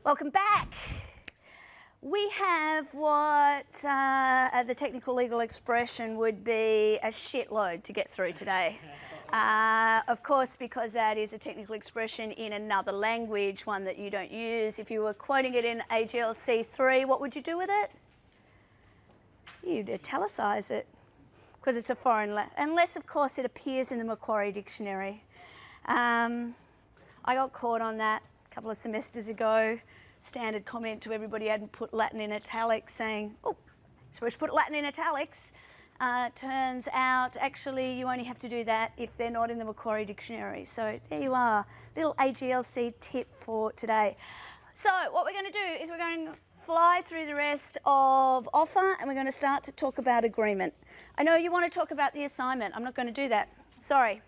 Welcome back. We have what the technical legal expression would be a shitload to get through today. Of course, because that is a technical expression in another language, one that you don't use. If you were quoting it in AGLC 3, what would you do with it? You'd italicize it, because it's a foreign language, unless, of course, it appears in the Macquarie Dictionary. I got caught on that a couple of semesters ago. Standard comment to everybody who hadn't put Latin in italics, saying, oh, supposed to put Latin in italics. Turns out, actually, you only have to do that if they're not in the Macquarie Dictionary. So there you are, little AGLC tip for today. So what we're going to do is we're going to fly through the rest of offer, and we're going to start to talk about agreement. I know you want to talk about the assignment. I'm not going to do that. Sorry.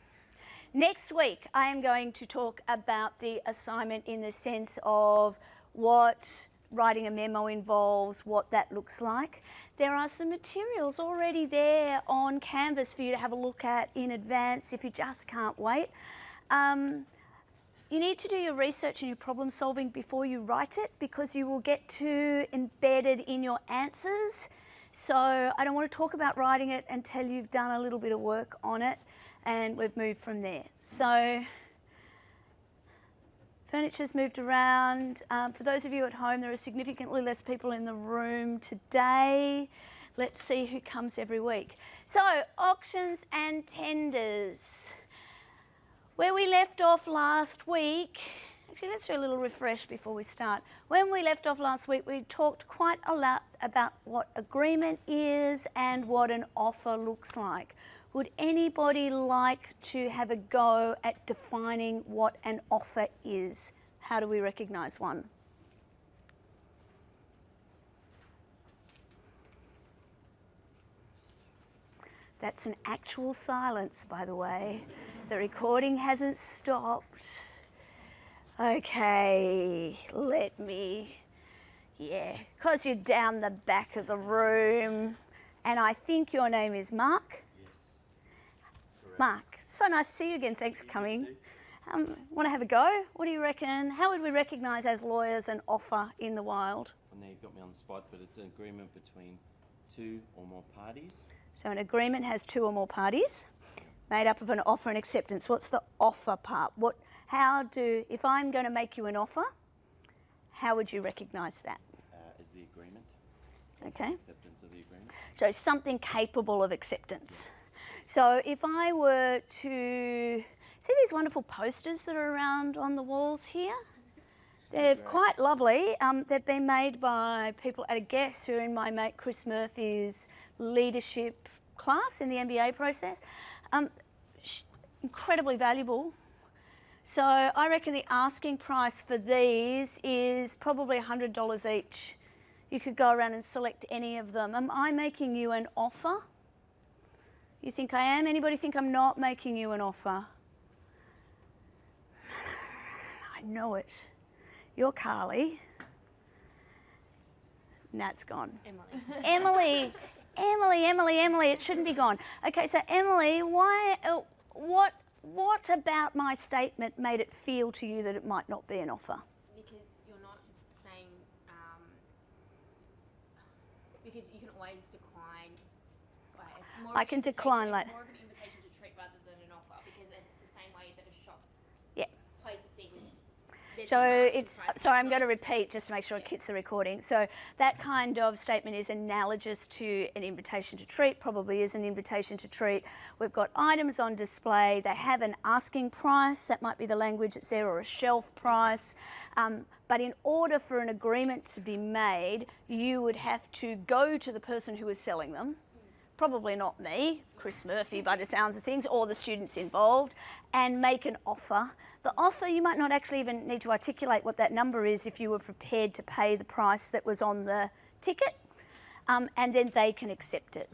Next week, I am going to talk about the assignment in the sense of what writing a memo involves, what that looks like. There are some materials already there on Canvas for you to have a look at in advance if you just can't wait. You need to do your research and your problem solving before you write it, because you will get too embedded in your answers. So I don't want to talk about writing it until you've done a little bit of work on it, and we've moved from there. So furniture's moved around. For those of you at home, there are significantly less people in the room today. Let's see who comes every week. So, auctions and tenders. Where we left off last week, actually let's do a little refresh before we start. When we left off last week, we talked quite a lot about what agreement is and what an offer looks like. Would anybody like to have a go at defining what an offer is? How do we recognise one? That's an actual silence, by the way. The recording hasn't stopped. Okay, let me, because you're down the back of the room, and I think your name is Mark? Mark, so nice to see you again. Thanks for coming. Want to have a go? What do you reckon? How would we recognise as lawyers an offer in the wild? Well, now you've got me on the spot, but it's an agreement between two or more parties. So an agreement has two or more parties, made up of an offer and acceptance. What's the offer part? If I'm going to make you an offer, how would you recognise that? As the agreement. Okay. Acceptance of the agreement. So something capable of acceptance. So if I were to see these wonderful posters that are around on the walls here, they're quite lovely. They've been made by people at a guest who are in my mate Chris Murphy's leadership class in the MBA process. Incredibly valuable. So I reckon the asking price for these is probably $100 each. You could go around and select any of them. Am I making you an offer? You think I am? Anybody think I'm not making you an offer? I know it. You're Carly. Nat's gone. Emily. Emily. It shouldn't be gone. Okay, so Emily, what about my statement made it feel to you that it might not be an offer? Because you're not saying, because you can always decline. I can decline like. It's more of an invitation to treat rather than an offer, because it's the same way that a shop places things. So I'm going to repeat just to make sure it hits the recording. So that kind of statement is analogous to an invitation to treat, probably is an invitation to treat. We've got items on display. They have an asking price. That might be the language that's there, or a shelf price. But in order for an agreement to be made, you would have to go to the person who is selling them. Probably not me, Chris Murphy by the sounds of things, or the students involved, and make an offer. The offer, you might not actually even need to articulate what that number is if you were prepared to pay the price that was on the ticket, and then they can accept it.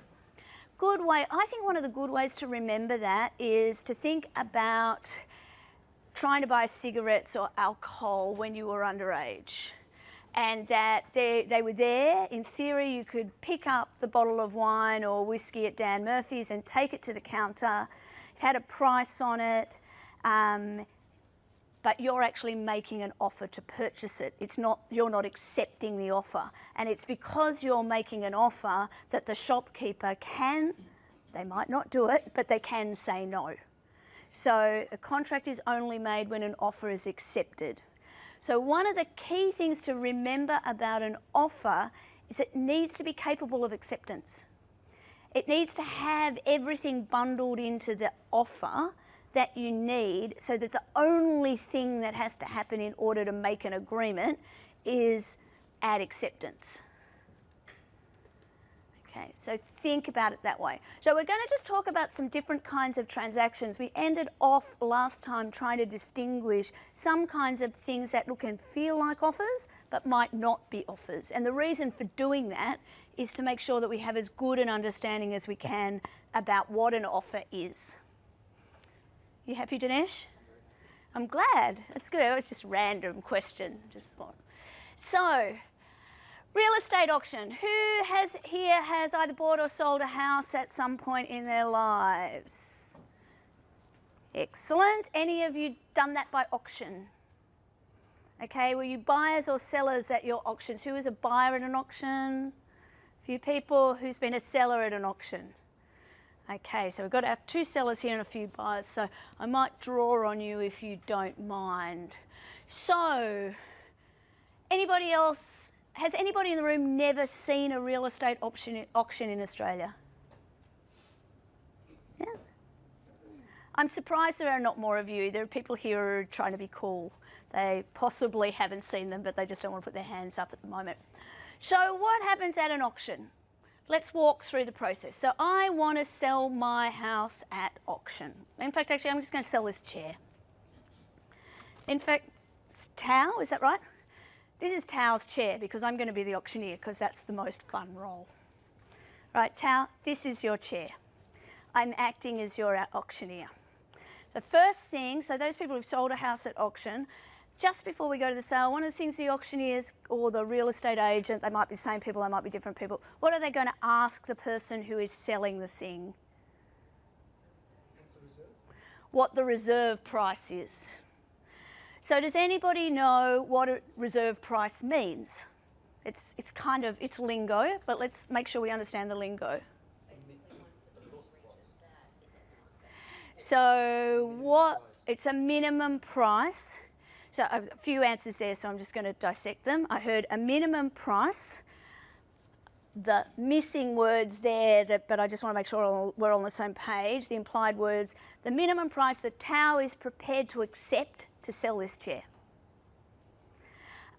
Good way, I think one of the good ways to remember that is to think about trying to buy cigarettes or alcohol when you were underage. And that they were there. In theory, you could pick up the bottle of wine or whiskey at Dan Murphy's and take it to the counter. It had a price on it. but you're actually making an offer to purchase it. It's not, you're not accepting the offer. And it's because you're making an offer that the shopkeeper can, they might not do it, but they can say no. So a contract is only made when an offer is accepted. So one of the key things to remember about an offer is it needs to be capable of acceptance. It needs to have everything bundled into the offer that you need, so that the only thing that has to happen in order to make an agreement is add acceptance. Okay, so think about it that way. So we're going to just talk about some different kinds of transactions. We ended off last time trying to distinguish some kinds of things that look and feel like offers, but might not be offers. And the reason for doing that is to make sure that we have as good an understanding as we can about what an offer is. You happy, Dinesh? I'm glad. That's good. It's just a random question. So, real estate auction. Who has either bought or sold a house at some point in their lives? Excellent. Any of you done that by auction? Okay, were you buyers or sellers at your auctions? Who was a buyer at an auction? A few people. Who's been a seller at an auction? Okay, so we've got our 2 sellers here and a few buyers, so I might draw on you if you don't mind. So, anybody else, has anybody in the room never seen a real estate auction in Australia? Yeah. I'm surprised there are not more of you. There are people here who are trying to be cool. They possibly haven't seen them, but they just don't want to put their hands up at the moment. So what happens at an auction? Let's walk through the process. So I want to sell my house at auction. In fact, actually, I'm just going to sell this chair. In fact, it's Tao, is that right? This is Tao's chair because I'm going to be the auctioneer because that's the most fun role. Right, Tao, this is your chair. I'm acting as your auctioneer. The first thing, so those people who've sold a house at auction, just before we go to the sale, one of the things the auctioneers or the real estate agent, they might be the same people, they might be different people, what are they going to ask the person who is selling the thing? What the reserve price is. So does anybody know what a reserve price means? It's lingo, but let's make sure we understand the lingo. So it's a minimum price. So a few answers there, so I'm just going to dissect them. I heard a minimum price, the missing words there, but I just want to make sure we're on the same page. The implied words, the minimum price that Tao is prepared to accept to sell this chair.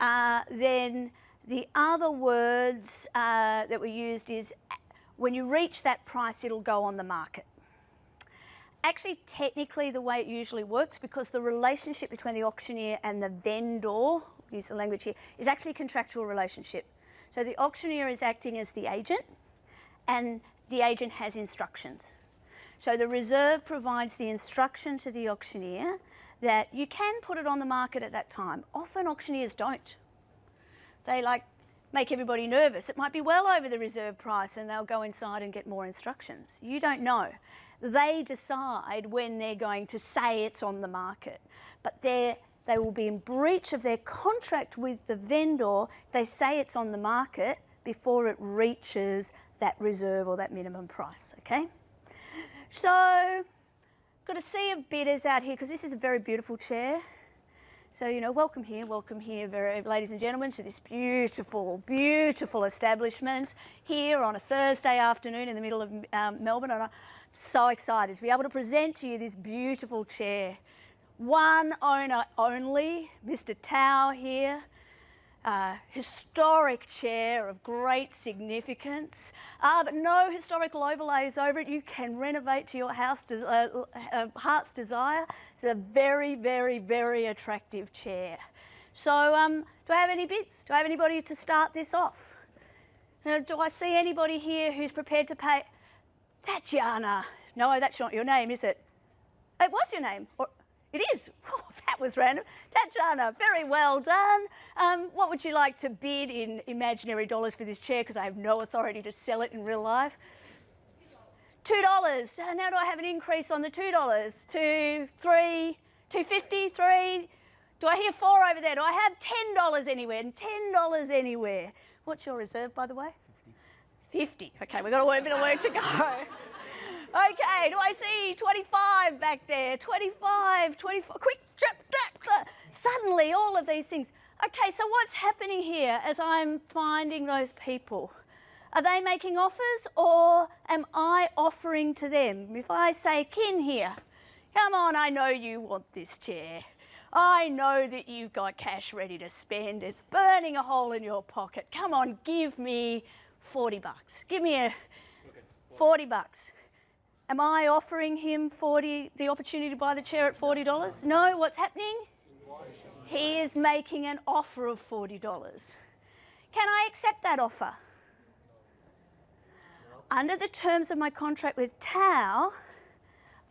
Then the other words that were used is when you reach that price, it'll go on the market. Actually, technically, the way it usually works, because the relationship between the auctioneer and the vendor, use the language here, is actually a contractual relationship. So the auctioneer is acting as the agent, and the agent has instructions. So the reserve provides the instruction to the auctioneer that you can put it on the market at that time. Often auctioneers don't. They make everybody nervous. It might be well over the reserve price and they'll go inside and get more instructions. You don't know. They decide when they're going to say it's on the market. But they will be in breach of their contract with the vendor if they say it's on the market before it reaches that reserve or that minimum price, okay? So, got a sea of bidders out here because this is a very beautiful chair. So, you know, welcome here, ladies and gentlemen, to this beautiful, beautiful establishment here on a Thursday afternoon in the middle of Melbourne. And I'm so excited to be able to present to you this beautiful chair. One owner only, Mr. Tao here. Historic chair of great significance, but no historical overlays over it. You can renovate to your heart's desire. It's a very, very, very attractive chair. So do I have any bids? Do I have anybody to start this off? Now, do I see anybody here who's prepared to pay? Tatiana. No, that's not your name, is it? It was your name. Or it is. Oh, that was random. Tatiana, very well done. What would you like to bid in imaginary dollars for this chair? Because I have no authority to sell it in real life. $2. Now do I have an increase on the $2? $2, $3, $2.50, $3. Do I hear 4 over there? Do I have $10 anywhere? And $10 anywhere. What's your reserve, by the way? 50. Okay, we've got a bit of work to go. Okay, do I see 25 back there? 25, 24, quick, trap. Suddenly, all of these things. Okay, so what's happening here as I'm finding those people? Are they making offers or am I offering to them? If I say, Kin here, come on, I know you want this chair. I know that you've got cash ready to spend. It's burning a hole in your pocket. Come on, give me 40 bucks. Give me a 40 bucks. Am I offering him the opportunity to buy the chair at $40? No, what's happening? He is making an offer of $40. Can I accept that offer? Under the terms of my contract with Tao,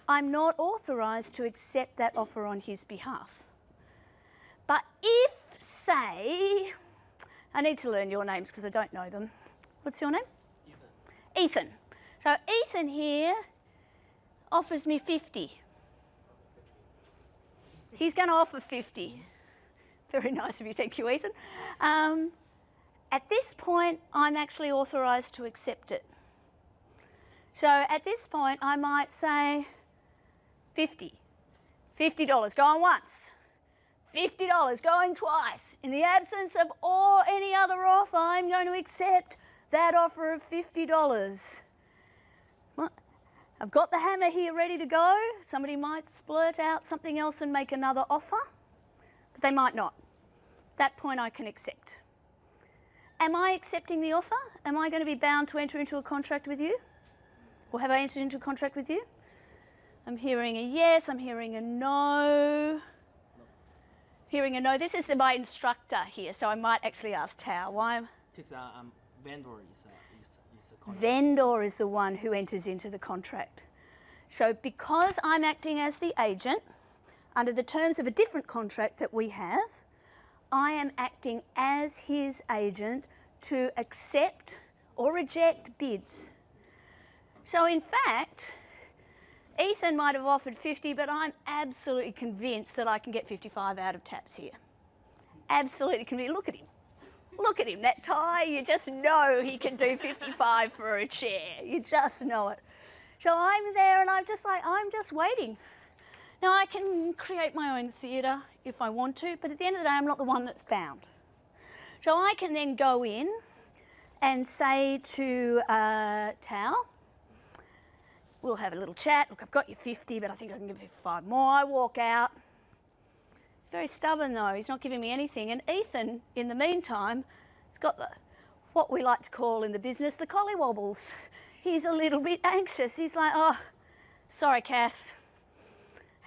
I'm not authorised to accept that offer on his behalf. But if, say, I need to learn your names because I don't know them. What's your name? Ethan. So Ethan here offers me 50. He's going to offer 50. Very nice of you, thank you, Ethan. At this point, I'm actually authorised to accept it. So at this point, I might say 50. $50 going once. $50 going twice. In the absence of any other offer, I'm going to accept that offer of $50. I've got the hammer here ready to go. Somebody might splurt out something else and make another offer, but they might not. At that point, I can accept. Am I accepting the offer? Am I going to be bound to enter into a contract with you? Or have I entered into a contract with you? I'm hearing a yes, I'm hearing a no. Hearing a no. This is my instructor here, so I might actually ask Tao. Why? Because vendor is a contract. Vendor is the one who enters into the contract. So because I'm acting as the agent, under the terms of a different contract that we have, I am acting as his agent to accept or reject bids. So in fact, Ethan might have offered 50, but I'm absolutely convinced that I can get 55 out of Taps here. Absolutely convinced. Look at him. Look at him, that tie, you just know he can do 55 for a chair. You just know it. So I'm there and I'm just waiting. Now I can create my own theatre if I want to, but at the end of the day, I'm not the one that's bound. So I can then go in and say to Tao, we'll have a little chat. Look, I've got you 50, but I think I can give you 5 more. I walk out. He's very stubborn though. He's not giving me anything. And Ethan, in the meantime, has got what we like to call in the business the collywobbles. He's a little bit anxious. He's like, oh, sorry, Kath.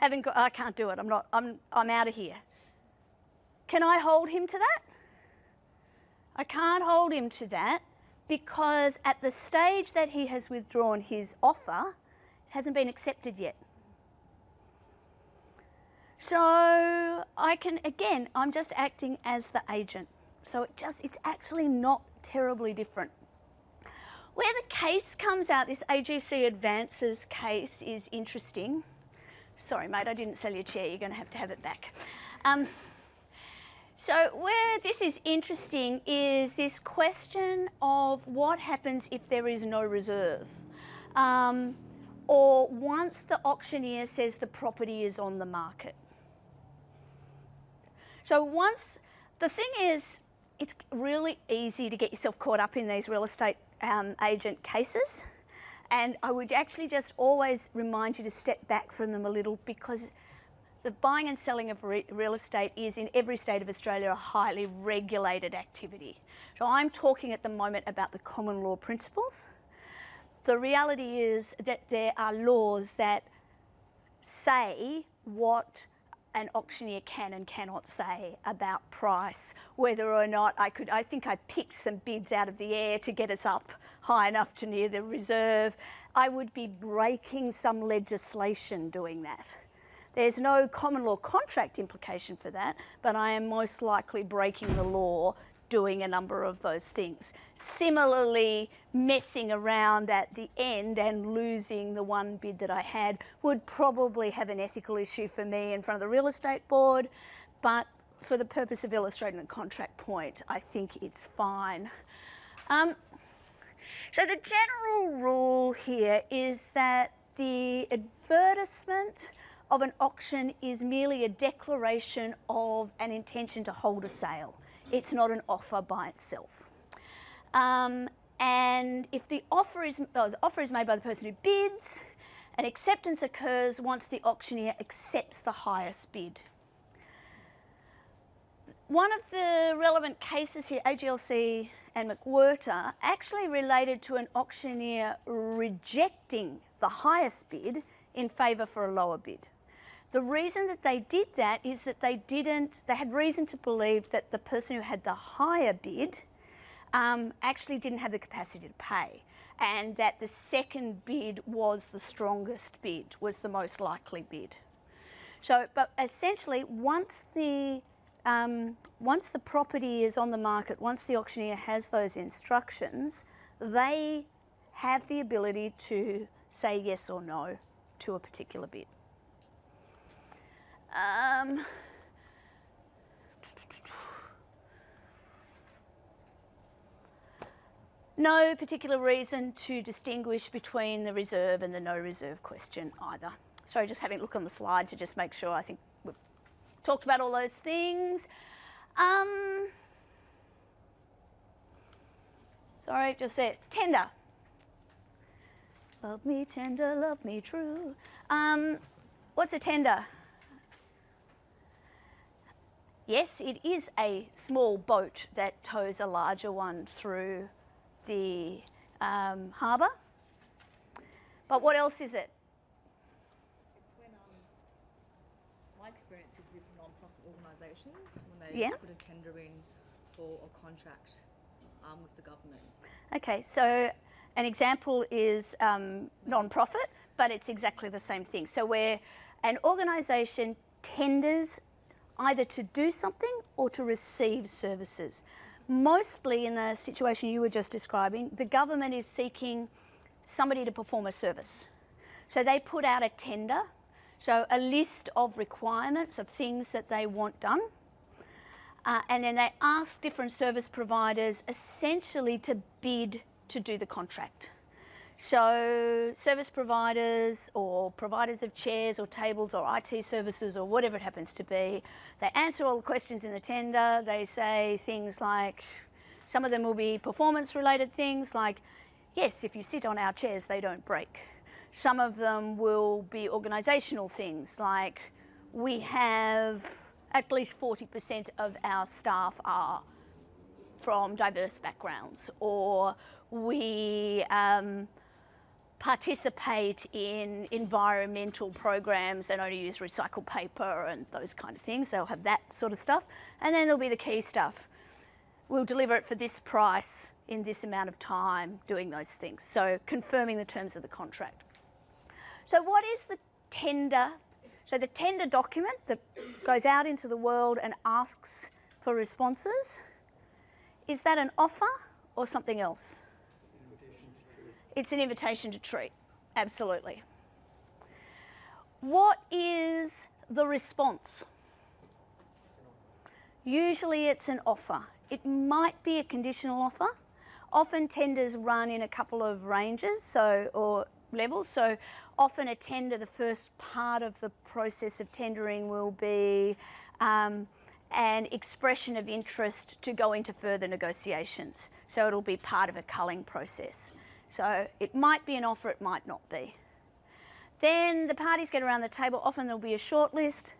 I can't do it. I'm out of here. Can I hold him to that? I can't hold him to that because at the stage that he has withdrawn his offer, it hasn't been accepted yet. So I can, again, I'm just acting as the agent. So it's actually not terribly different. Where the case comes out, this AGC Advances case is interesting. Sorry, mate, I didn't sell your chair. You're going to have it back. So where this is interesting is this question of what happens if there is no reserve. Or once the auctioneer says the property is on the market. So the thing is, it's really easy to get yourself caught up in these real estate agent cases. And I would actually just always remind you to step back from them a little because the buying and selling of real estate is in every state of Australia a highly regulated activity. So I'm talking at the moment about the common law principles. The reality is that there are laws that say what an auctioneer can and cannot say about price, whether or not I think I picked some bids out of the air to get us up high enough to near the reserve. I would be breaking some legislation doing that. There's no common law contract implication for that, but I am most likely breaking the law doing a number of those things. Similarly, messing around at the end and losing the one bid that I had would probably have an ethical issue for me in front of the real estate board, but for the purpose of illustrating the contract point, I think it's fine. So the general rule here is that the advertisement of an auction is merely a declaration of an intention to hold a sale. It's not an offer by itself. And if the offer is made by the person who bids, an acceptance occurs once the auctioneer accepts the highest bid. One of the relevant cases here, AGLC and McWhirter, actually related to an auctioneer rejecting the highest bid in favour for a lower bid. The reason that they did that is that they had reason to believe that the person who had the higher bid actually didn't have the capacity to pay, and that the second bid was the strongest bid, was the most likely bid. So, but essentially, once the property is on the market, once the auctioneer has those instructions, they have the ability to say yes or no to a particular bid. No particular reason to distinguish between the reserve and the no reserve question either. Sorry, just having a look on the slide to just make sure. I think we've talked about all those things. Sorry, just said tender. Love me tender, love me true. What's a tender? Yes, it is a small boat that tows a larger one through the harbour. But what else is it? It's when, my experience is with non-profit organisations, when they put a tender in for a contract with the government. Okay, so an example is non-profit, but it's exactly the same thing. So where an organisation tenders either to do something or to receive services. Mostly in the situation you were just describing, the government is seeking somebody to perform a service. So they put out a tender, so a list of requirements of things that they want done, and then they ask different service providers essentially to bid to do the contract. So service providers or providers of chairs or tables or IT services or whatever it happens to be, they answer all the questions in the tender. They say things like, some of them will be performance related things like, yes, if you sit on our chairs, they don't break. Some of them will be organisational things like, we have at least 40% of our staff are from diverse backgrounds, or we participate in environmental programs and only use recycled paper and those kind of things. They'll have that sort of stuff. And then there'll be the key stuff. We'll deliver it for this price in this amount of time, doing those things. So confirming the terms of the contract. So what is the tender? So the tender document that goes out into the world and asks for responses, is that an offer or something else? It's an invitation to treat, absolutely. What is the response? Usually it's an offer. It might be a conditional offer. Often tenders run in a couple of ranges, or levels. So often a tender, the first part of the process of tendering will be an expression of interest to go into further negotiations. So it'll be part of a culling process. So it might be an offer, it might not be. Then the parties get around the table. Often there'll be a short list.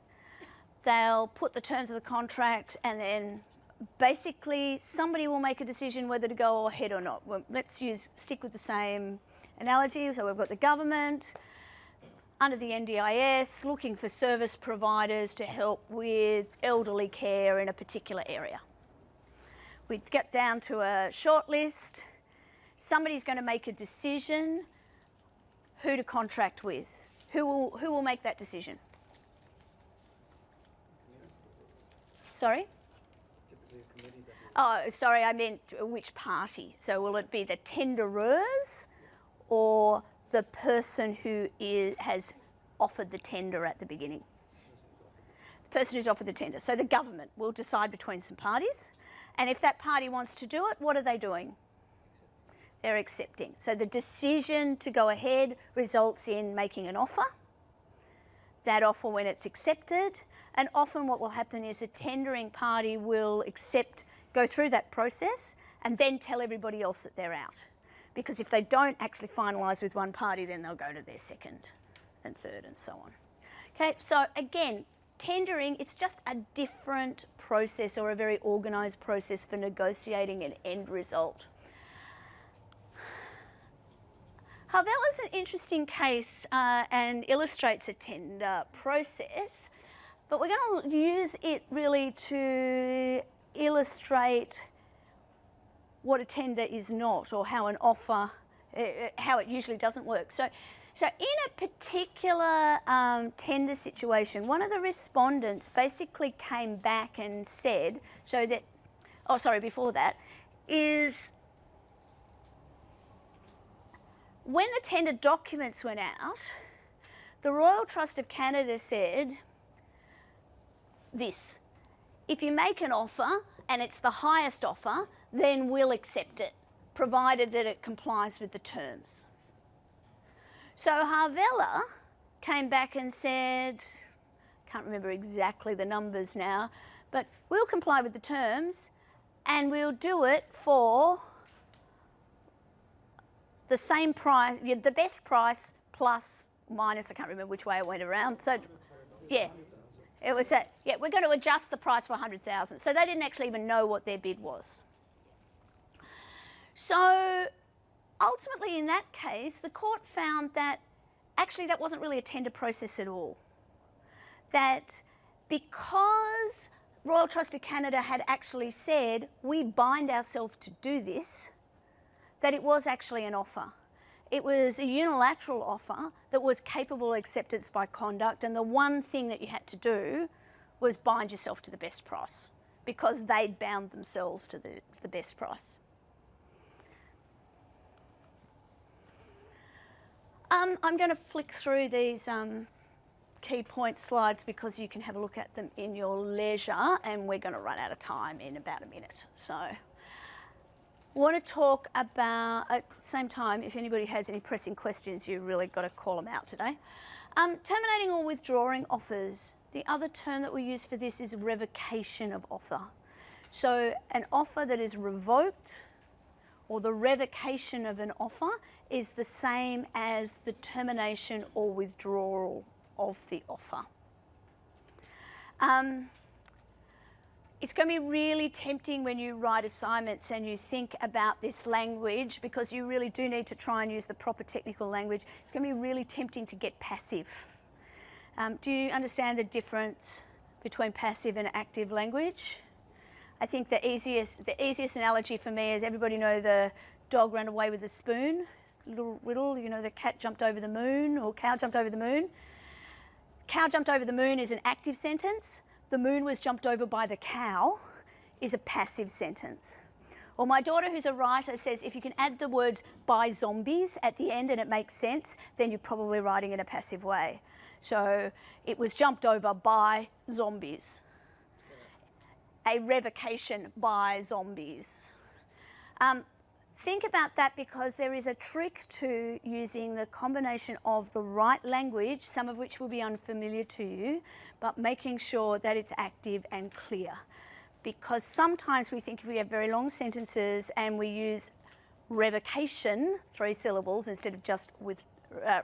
They'll put the terms of the contract, and then basically somebody will make a decision whether to go ahead or not. Well, let's stick with the same analogy. So we've got the government under the NDIS looking for service providers to help with elderly care in a particular area. We get down to a short list. Somebody's going to make a decision who to contract with. Who will make that decision? Sorry? Oh, sorry, I meant which party. So will it be the tenderers or the person who has offered the tender at the beginning? The person who's offered the tender. So the government will decide between some parties. And if that party wants to do it, what are they doing? They're accepting. So the decision to go ahead results in making an offer. That offer, when it's accepted, and often what will happen is the tendering party will go through that process and then tell everybody else that they're out. Because if they don't actually finalise with one party, then they'll go to their second and third and so on. Okay, so again, tendering, it's just a different process or a very organised process for negotiating an end result. Harvela is an interesting case and illustrates a tender process, but we're going to use it really to illustrate what a tender is not, or how an offer, how it usually doesn't work. So in a particular tender situation, one of the respondents basically came back and said, before that, is when the tender documents went out, the Royal Trust of Canada said this: if you make an offer and it's the highest offer, then we'll accept it, provided that it complies with the terms. So Harvela came back and said, can't remember exactly the numbers now, but we'll comply with the terms and we'll do it for the same price, the best price plus minus, I can't remember which way it went around. So, yeah, it was that, yeah, we're going to adjust the price for 100,000. So they didn't actually even know what their bid was. So ultimately in that case, the court found that actually that wasn't really a tender process at all. That because Royal Trust of Canada had actually said, we bind ourselves to do this, that it was actually an offer. It was a unilateral offer that was capable of acceptance by conduct, and the one thing that you had to do was bind yourself to the best price, because they'd bound themselves to the best price. I'm going to flick through these key point slides because you can have a look at them in your leisure, and we're going to run out of time in about a minute. So I want to talk about, at the same time, if anybody has any pressing questions, you've really got to call them out today. Terminating or withdrawing offers. The other term that we use for this is revocation of offer. So an offer that is revoked, or the revocation of an offer, is the same as the termination or withdrawal of the offer. It's going to be really tempting when you write assignments and you think about this language, because you really do need to try and use the proper technical language. It's going to be really tempting to get passive. Do you understand the difference between passive and active language? I think the easiest analogy for me is, everybody know the dog ran away with the spoon? Little riddle, you know, the cat jumped over the moon, or cow jumped over the moon. Cow jumped over the moon is an active sentence. The moon was jumped over by the cow is a passive sentence. Or my daughter, who's a writer, says if you can add the words by zombies at the end and it makes sense, then you're probably writing in a passive way. So it was jumped over by zombies. A revocation by zombies. Think about that, because there is a trick to using the combination of the right language, some of which will be unfamiliar to you, but making sure that it's active and clear. Because sometimes we think if we have very long sentences and we use revocation, 3 syllables, instead of just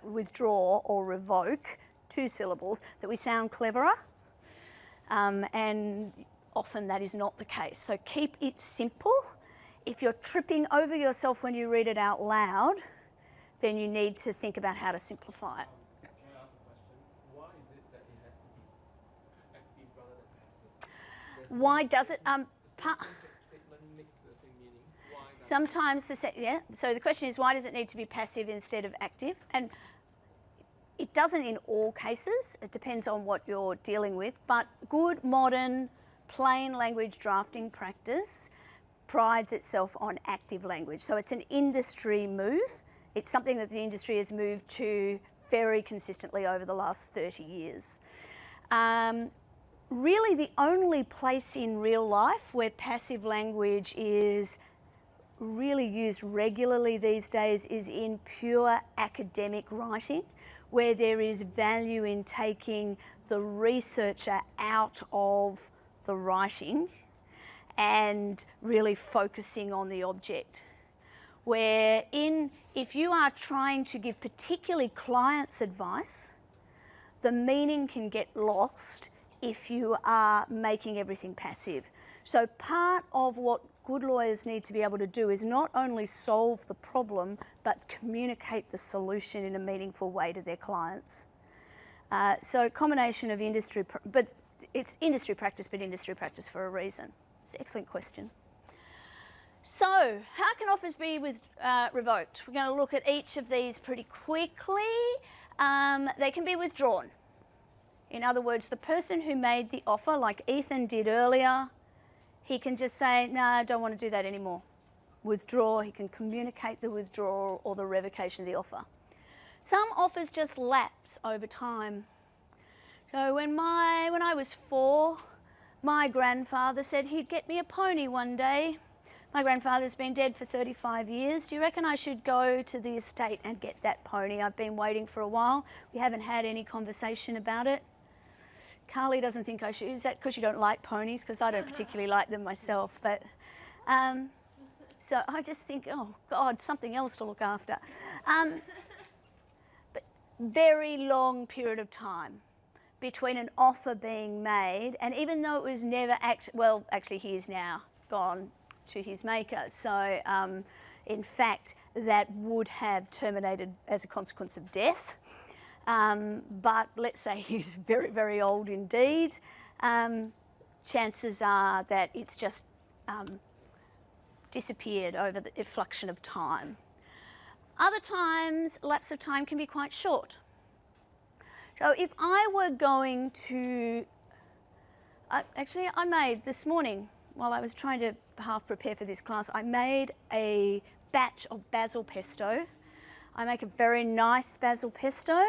withdraw or revoke, 2 syllables, that we sound cleverer. And often that is not the case. So keep it simple. If you're tripping over yourself when you read it out loud, then you need to think about how to simplify it. Can I ask a question? Why is it that it has to be active rather than passive? Why does it? Statement makes the same meaning. Why Sometimes, so the question is, why does it need to be passive instead of active? And it doesn't in all cases. It depends on what you're dealing with. But good, modern, plain language drafting practice prides itself on active language. So it's an industry move. It's something that the industry has moved to very consistently over the last 30 years. really the only place in real life where passive language is really used regularly these days is in pure academic writing, where there is value in taking the researcher out of the writing and really focusing on the object. If you are trying to give particularly clients advice, the meaning can get lost if you are making everything passive. So part of what good lawyers need to be able to do is not only solve the problem, but communicate the solution in a meaningful way to their clients. So a combination of industry, but it's industry practice for a reason. It's an excellent question. So how can offers be revoked? We're going to look at each of these pretty quickly. They can be withdrawn. In other words, the person who made the offer, like Ethan did earlier, he can just say, no, I don't want to do that anymore. Withdraw. He can communicate the withdrawal or the revocation of the offer. Some offers just lapse over time. So when I was 4, my grandfather said he'd get me a pony one day. My grandfather's been dead for 35 years. Do you reckon I should go to the estate and get that pony? I've been waiting for a while. We haven't had any conversation about it. Carly doesn't think I should. Is that because you don't like ponies? Because I don't particularly like them myself. But so I just think, oh God, something else to look after. But very long period of time between an offer being made, and even though it was never actually he is now gone to his maker. So in fact, that would have terminated as a consequence of death. But let's say he's very, very old indeed. Chances are that it's just disappeared over the effluxion of time. Other times, lapse of time can be quite short. So if I were going to, actually I made this morning, while I was trying to half prepare for this class, I made a batch of basil pesto. I make a very nice basil pesto,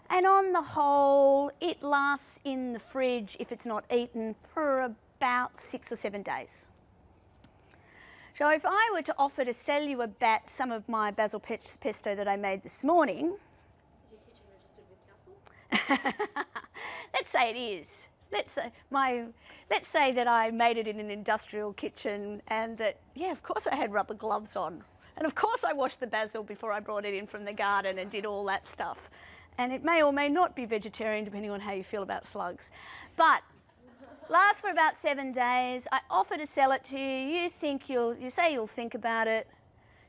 and on the whole, it lasts in the fridge, if it's not eaten, for about 6 or 7 days. So if I were to offer to sell you some of my basil pesto that I made this morning, Is your kitchen registered with council? let's say it is. Let's say that I made it in an industrial kitchen, and that, yeah, of course I had rubber gloves on. And of course I washed the basil before I brought it in from the garden and did all that stuff. And it may or may not be vegetarian, depending on how you feel about slugs. But lasts for about 7 days. I offer to sell it to you. You say you'll think about it.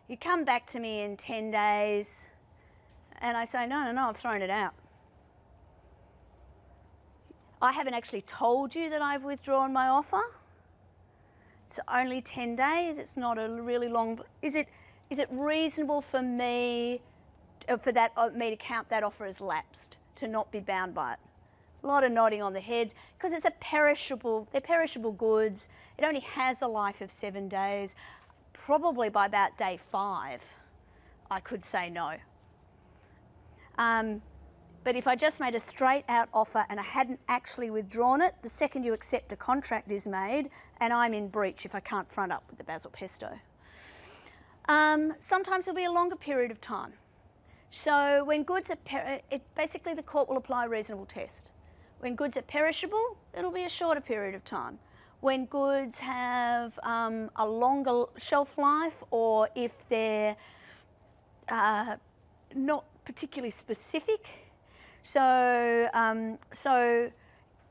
You come back to me in 10 days. And I say, no, I've thrown it out. I haven't actually told you that I've withdrawn my offer. It's only 10 days. It's not a really long... Is it reasonable for me to count that offer as lapsed, to not be bound by it? A lot of nodding on the heads, because they're perishable goods. It only has a life of 7 days. Probably by about day 5, I could say no. But if I just made a straight out offer and I hadn't actually withdrawn it, the second you accept a contract is made, and I'm in breach if I can't front up with the basil pesto. Sometimes it'll be a longer period of time. So when goods are, basically the court will apply a reasonable test. When goods are perishable, it'll be a shorter period of time. When goods have a longer shelf life, or if they're not particularly specific. So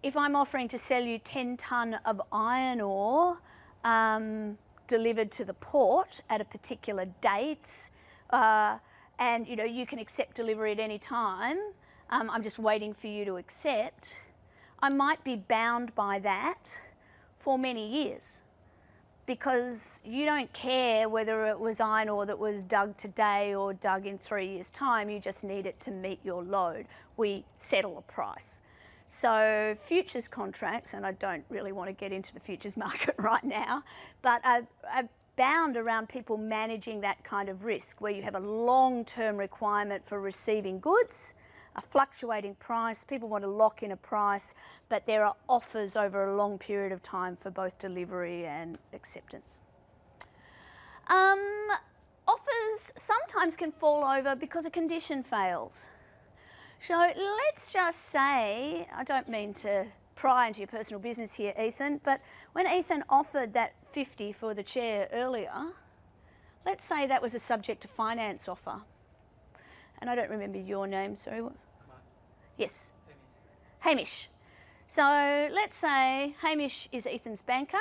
if I'm offering to sell you 10 tonne of iron ore delivered to the port at a particular date, and you can accept delivery at any time, I'm just waiting for you to accept, I might be bound by that for many years, because you don't care whether it was iron ore that was dug today or dug in 3 years' time. You just need it to meet your load. We settle a price. So futures contracts, and I don't really want to get into the futures market right now, but are bound around people managing that kind of risk, where you have a long-term requirement for receiving goods, a fluctuating price. People want to lock in a price, but there are offers over a long period of time for both delivery and acceptance. Offers sometimes can fall over because a condition fails. So let's just say, I don't mean to pry into your personal business here, Ethan, but when Ethan offered that 50 for the chair earlier, let's say that was a subject to finance offer. And I don't remember your name, sorry. Yes. Hamish. So let's say Hamish is Ethan's banker,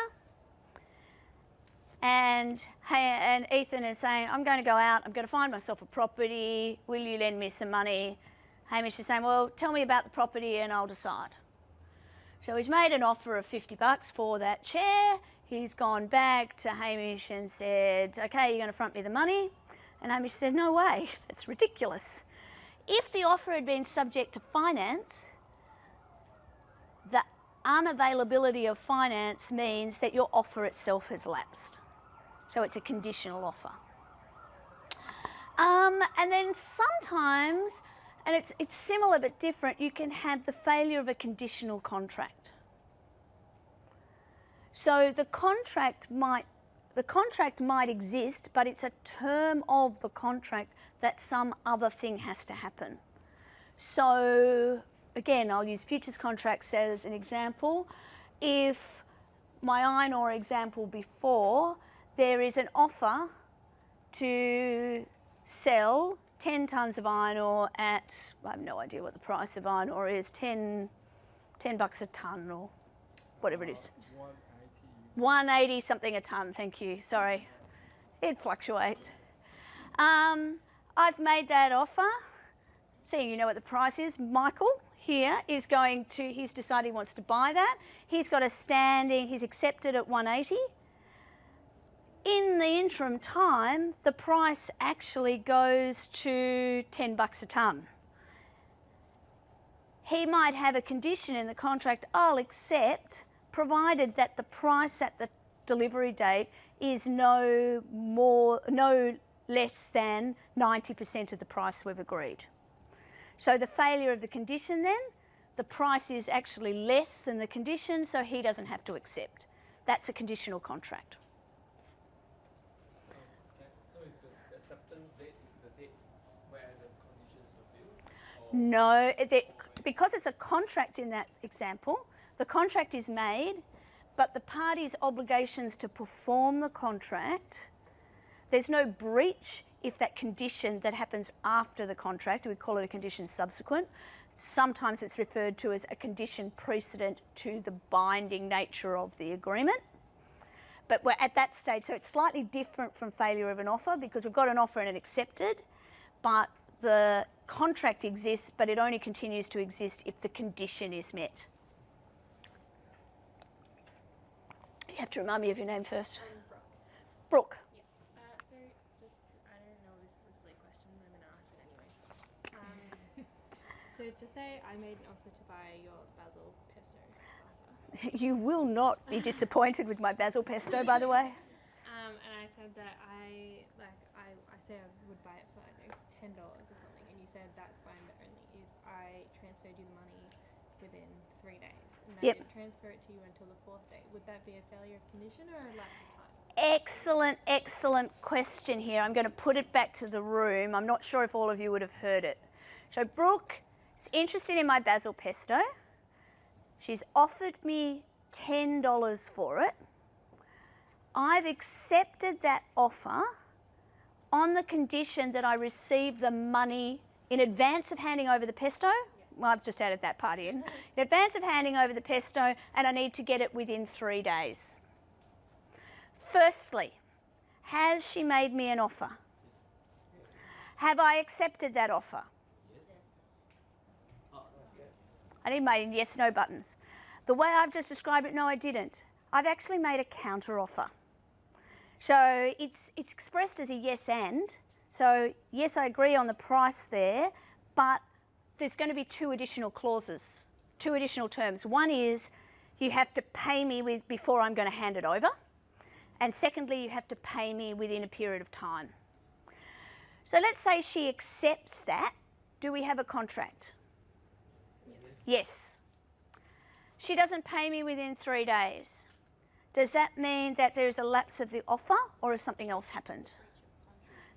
and Ethan is saying, I'm going to go out, I'm going to find myself a property, will you lend me some money? Hamish is saying, well, tell me about the property and I'll decide. So he's made an offer of $50 for that chair. He's gone back to Hamish and said, okay, you're going to front me the money? And Hamish said, no way, that's ridiculous. If the offer had been subject to finance, the unavailability of finance means that your offer itself has lapsed. So it's a conditional offer. And then sometimes, and it's similar but different, you can have the failure of a conditional contract. So the contract might exist, but it's a term of the contract that some other thing has to happen. So again, I'll use futures contracts as an example. If my iron ore example before, there is an offer to sell 10 tonnes of iron ore at, I have no idea what the price of iron ore is, 10 bucks a tonne or whatever it is. 180 something a tonne, thank you, sorry. It fluctuates. I've made that offer. Seeing you know what the price is, Michael here is going to, he's decided he wants to buy that. He's got a standing, he's accepted at 180. In the interim time, the price actually goes to 10 bucks a tonne. He might have a condition in the contract, I'll accept, provided that the price at the delivery date is no less than 90% of the price we've agreed. So the failure of the condition then, the price is actually less than the condition, so he doesn't have to accept. That's a conditional contract. So is the acceptance date is the date where the conditions are fulfilled? No, because it's a contract in that example, the contract is made, but the party's obligations to perform the contract, there's no breach if that condition that happens after the contract, we call it a condition subsequent. Sometimes it's referred to as a condition precedent to the binding nature of the agreement. But we're at that stage, so it's slightly different from failure of an offer because we've got an offer and it accepted, but the contract exists, but it only continues to exist if the condition is met. You have to remind me of your name first. Brooke. Yeah. So just, I don't know, this is a silly question, but I'm going to ask it anyway. So just say I made an offer to buy your basil pesto pasta. You will not be disappointed with my basil pesto, by the way. And I said that I say I would buy it for, I think, $10 or something, and you said that's fine, but only if I transferred you the money within 3 days. And I didn't transfer it to you until the 4th day. Would that be a failure of condition or a lapse of time? Excellent, excellent question here. I'm going to put it back to the room. I'm not sure if all of you would have heard it. So Brooke is interested in my basil pesto. She's offered me $10 for it. I've accepted that offer on the condition that I receive the money in advance of handing over the pesto. Well, I've just added that part in advance of handing over the pesto, and I need to get it within 3 days. Firstly, has she made me an offer? Have I accepted that offer? I need my yes, no buttons. The way I've just described it, no, I didn't. I've actually made a counter offer. So it's expressed as a yes and. So yes, I agree on the price there, but there's going to be 2 additional clauses, 2 additional terms. One is you have to pay me before I'm going to hand it over. And secondly, you have to pay me within a period of time. So let's say she accepts that. Do we have a contract? Yes. She doesn't pay me within 3 days. Does that mean that there's a lapse of the offer, or has something else happened?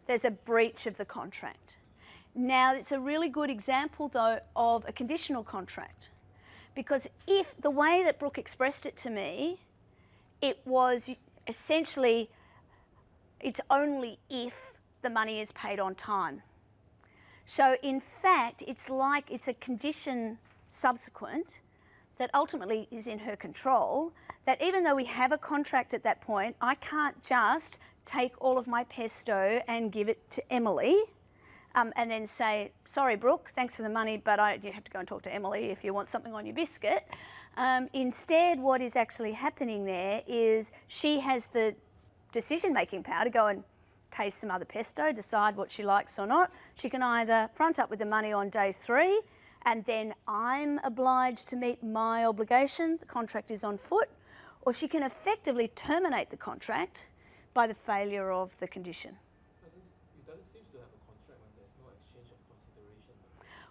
There's a breach of the contract. Now, it's a really good example, though, of a conditional contract. Because if the way that Brooke expressed it to me, it was essentially, it's only if the money is paid on time. So in fact, it's like it's a condition subsequent that ultimately is in her control, that even though we have a contract at that point, I can't just take all of my pesto and give it to Emily and then say, sorry, Brooke, thanks for the money, but you have to go and talk to Emily if you want something on your biscuit. Instead, what is actually happening there is she has the decision-making power to go and taste some other pesto, decide what she likes or not. She can either front up with the money on day 3, and then I'm obliged to meet my obligation, the contract is on foot, or she can effectively terminate the contract by the failure of the condition. It doesn't seem to have a contract when there's no exchange of consideration.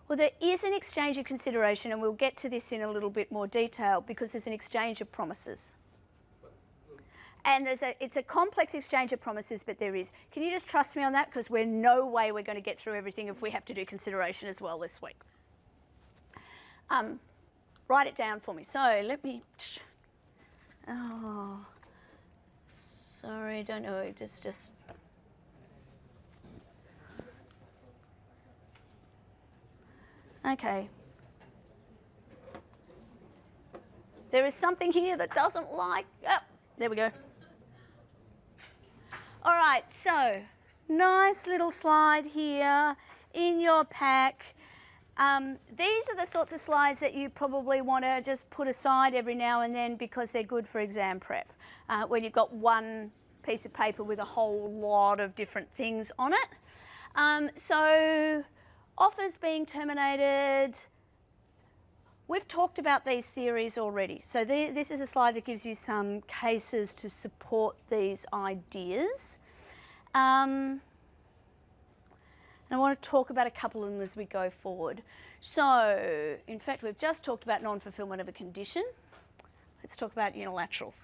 Well, there is an exchange of consideration, and we'll get to this in a little bit more detail, because there's an exchange of promises. And it's a complex exchange of promises, but there is. Can you just trust me on that? Because we're no way we're going to get through everything if we have to do consideration as well this week. Write it down for me. So let me... Oh, sorry, don't know. Just... Okay. There is something here that doesn't like... Oh, there we go. All right, so nice little slide here in your pack. These are the sorts of slides that you probably want to just put aside every now and then because they're good for exam prep, when you've got one piece of paper with a whole lot of different things on it. So offers being terminated. We've talked about these theories already. So this is a slide that gives you some cases to support these ideas. And I want to talk about a couple of them as we go forward. So, in fact, we've just talked about non-fulfilment of a condition. Let's talk about unilaterals.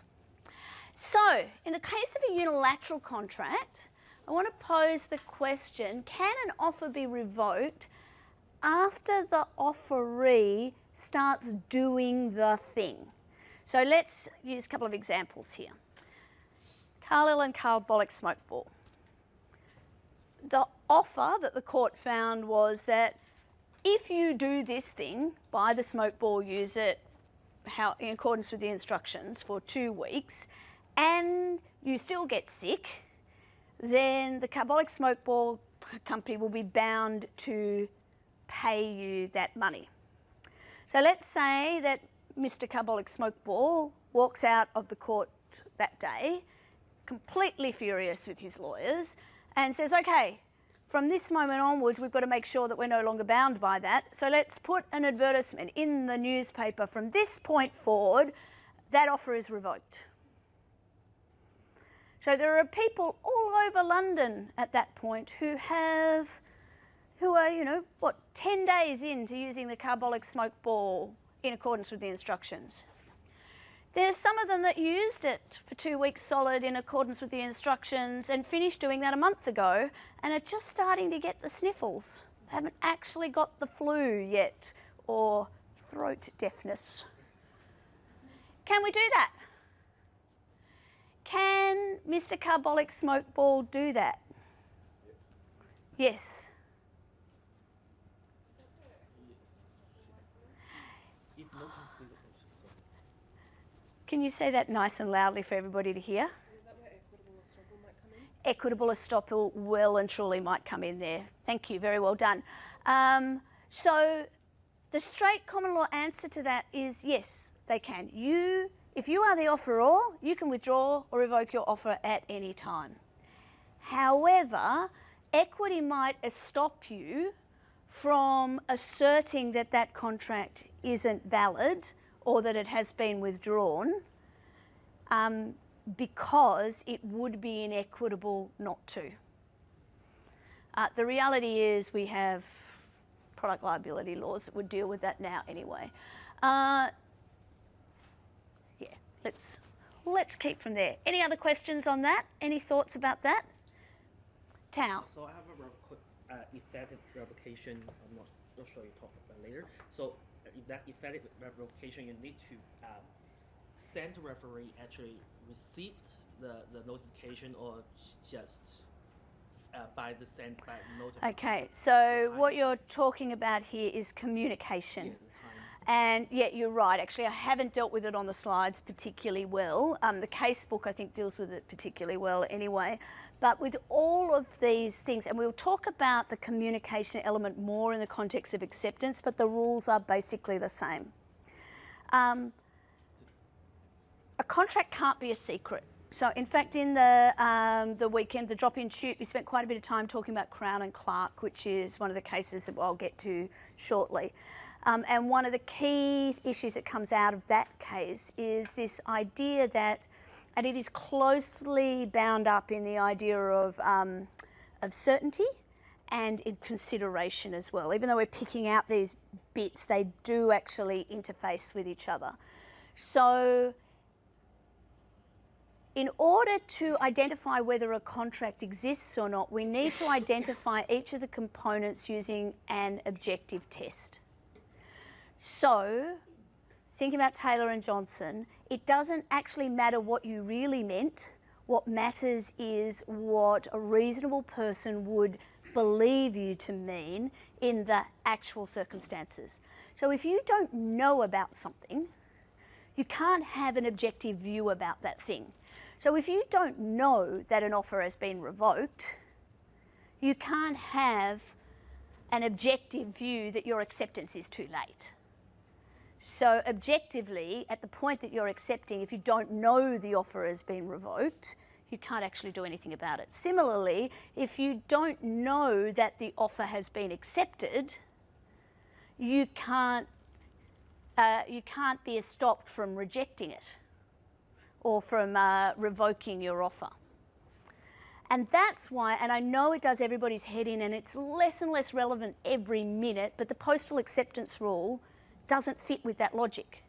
So, in the case of a unilateral contract, I want to pose the question, can an offer be revoked after the offeree starts doing the thing? So let's use a couple of examples here. Carlisle and carbolic smoke ball. The offer that the court found was that if you do this thing, buy the smoke ball, use it in accordance with the instructions for 2 weeks, and you still get sick, then the carbolic smoke ball company will be bound to pay you that money. So let's say that Mr. Carbolic Smoke Ball walks out of the court that day, completely furious with his lawyers, and says, okay, from this moment onwards, we've got to make sure that we're no longer bound by that. So let's put an advertisement in the newspaper. From this point forward, that offer is revoked. So there are people all over London at that point who are, 10 days into using the carbolic smoke ball in accordance with the instructions. There's some of them that used it for 2 weeks solid in accordance with the instructions and finished doing that a month ago and are just starting to get the sniffles. They haven't actually got the flu yet or throat deafness. Can we do that? Can Mr. Carbolic Smoke Ball do that? Yes. Can you say that nice and loudly for everybody to hear? Is that where equitable estoppel might come in? Equitable estoppel well and truly might come in there. Thank you, very well done. So the straight common law answer to that is yes, they can. If you are the offeror, you can withdraw or revoke your offer at any time. However, equity might stop you from asserting that that contract isn't valid or that it has been withdrawn because it would be inequitable not to. The reality is we have product liability laws that would deal with that now anyway. Yeah, let's keep from there. Any other questions on that? Any thoughts about that? Tao. So I have a quick effective revocation. I'm not sure you talk about later. So that effective revocation, you need to send the referee actually received the notification or just by the notification. Okay, so what you're talking about here is communication. Yeah, And yeah, you're right. Actually, I haven't dealt with it on the slides particularly well. The case book, I think, deals with it particularly well anyway. But with all of these things, and we'll talk about the communication element more in the context of acceptance, but the rules are basically the same. A contract can't be a secret. So in fact, in the weekend, the drop-in shoot, we spent quite a bit of time talking about Crown and Clark, which is one of the cases that I'll get to shortly. And one of the key issues that comes out of that case is this idea that, and it is closely bound up in the idea of certainty and in consideration as well. Even though we're picking out these bits, they do actually interface with each other. So in order to identify whether a contract exists or not, we need to identify each of the components using an objective test. So, thinking about Taylor and Johnson, it doesn't actually matter what you really meant. What matters is what a reasonable person would believe you to mean in the actual circumstances. So if you don't know about something, you can't have an objective view about that thing. So if you don't know that an offer has been revoked, you can't have an objective view that your acceptance is too late. So objectively, at the point that you're accepting, if you don't know the offer has been revoked, you can't actually do anything about it. Similarly, if you don't know that the offer has been accepted, you can't be stopped from rejecting it or from revoking your offer. And that's why, and I know it does everybody's head in, and it's less and less relevant every minute, but the postal acceptance rule doesn't fit with that logic.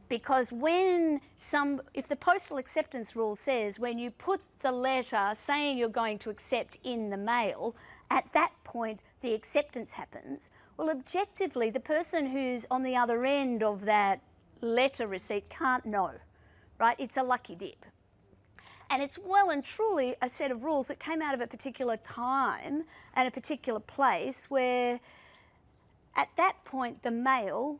Because if the postal acceptance rule says when you put the letter saying you're going to accept in the mail, at that point the acceptance happens, well, objectively, the person who's on the other end of that letter receipt can't know, right? It's a lucky dip. And it's well and truly a set of rules that came out of a particular time and a particular place where at that point the mail,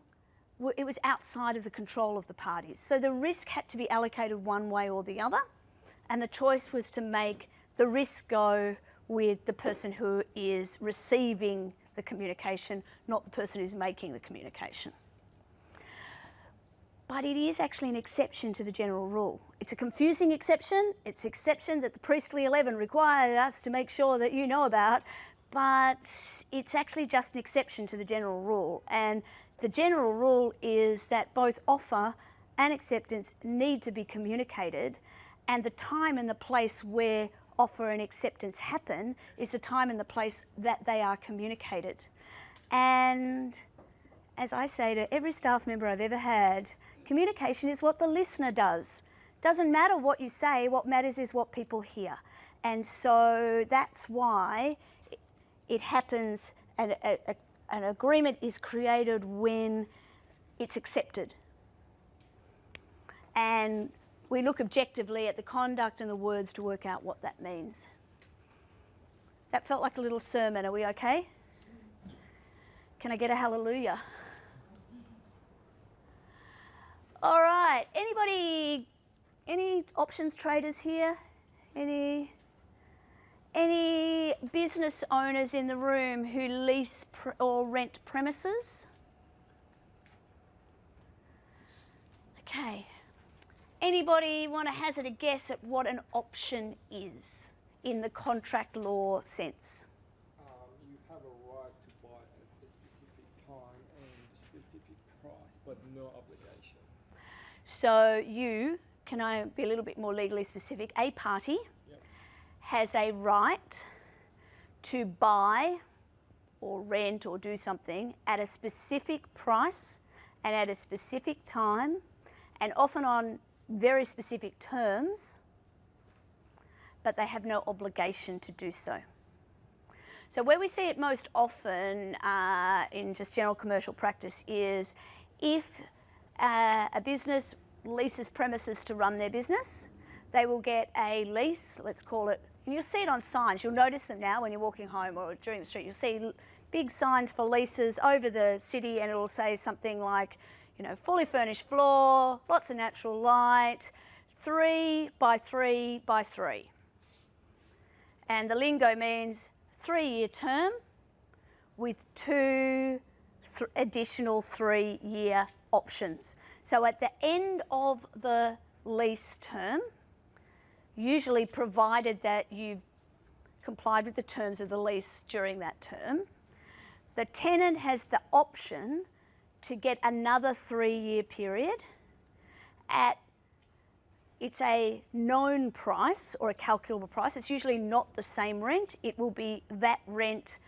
it was outside of the control of the parties. So the risk had to be allocated one way or the other, and the choice was to make the risk go with the person who is receiving the communication, not the person who's making the communication. But it is actually an exception to the general rule. It's a confusing exception. It's an exception that the Priestly 11 required us to make sure that you know about, but it's actually just an exception to the general rule. And the general rule is that both offer and acceptance need to be communicated, and the time and the place where offer and acceptance happen is the time and the place that they are communicated. And as I say to every staff member I've ever had, communication is what the listener does. Doesn't matter what you say, what matters is what people hear. And so that's why it happens, and an agreement is created when it's accepted. And we look objectively at the conduct and the words to work out what that means. That felt like a little sermon. Are we okay? Can I get a hallelujah? All right. Anybody, any options traders here? Any business owners in the room who lease or rent premises? Okay. Anybody want to hazard a guess at what an option is in the contract law sense? You have a right to buy at a specific time and a specific price, but no obligation. So can I be a little bit more legally specific? A party has a right to buy or rent or do something at a specific price and at a specific time, and often on very specific terms, but they have no obligation to do so. So where we see it most often in just general commercial practice is if a business leases premises to run their business, they will get a lease, let's call it, and you'll see it on signs. You'll notice them now when you're walking home or during the street. You'll see big signs for leases over the city, and it'll say something like, you know, fully furnished floor, lots of natural light, 3 by 3 by 3. And the lingo means 3-year term with 2 additional 3-year options. So at the end of the lease term, usually provided that you've complied with the terms of the lease during that term, the tenant has the option to get another 3-year period at, it's a known price or a calculable price. It's usually not the same rent. It will be that rent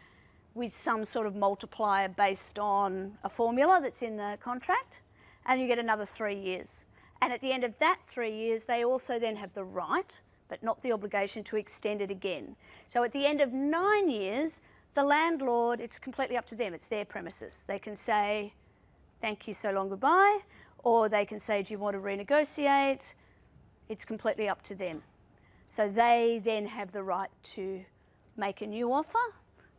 with some sort of multiplier based on a formula that's in the contract, and you get another 3 years. And at the end of that 3 years, they also then have the right, but not the obligation, to extend it again. So at the end of 9 years, the landlord, it's completely up to them. It's their premises. They can say, thank you, so long, goodbye, or they can say, do you want to renegotiate? It's completely up to them. So they then have the right to make a new offer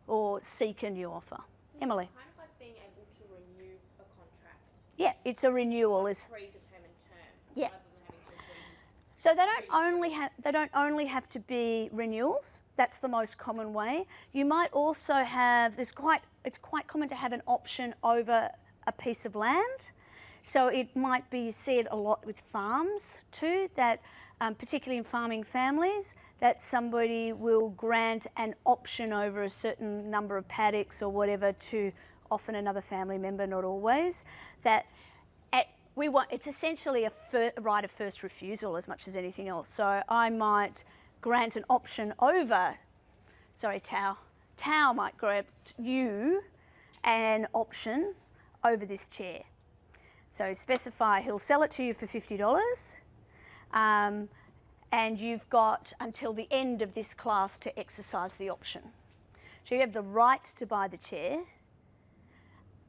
or seek a new offer. So Emily? It's kind of like being able to renew a contract. Yeah, it's a renewal. On Is predetermined terms. Yeah. Rather than having to agree. So they don't only have to be renewals. That's the most common way. You might also have, it's quite common to have an option over a piece of land. So it might be, you see it a lot with farms too, that particularly in farming families, that somebody will grant an option over a certain number of paddocks or whatever to often another family member, not always, that it's essentially a right of first refusal as much as anything else. So I might grant an option over, sorry, Tao might grant you an option over this chair. So specify he'll sell it to you for $50, and you've got until the end of this class to exercise the option. So you have the right to buy the chair.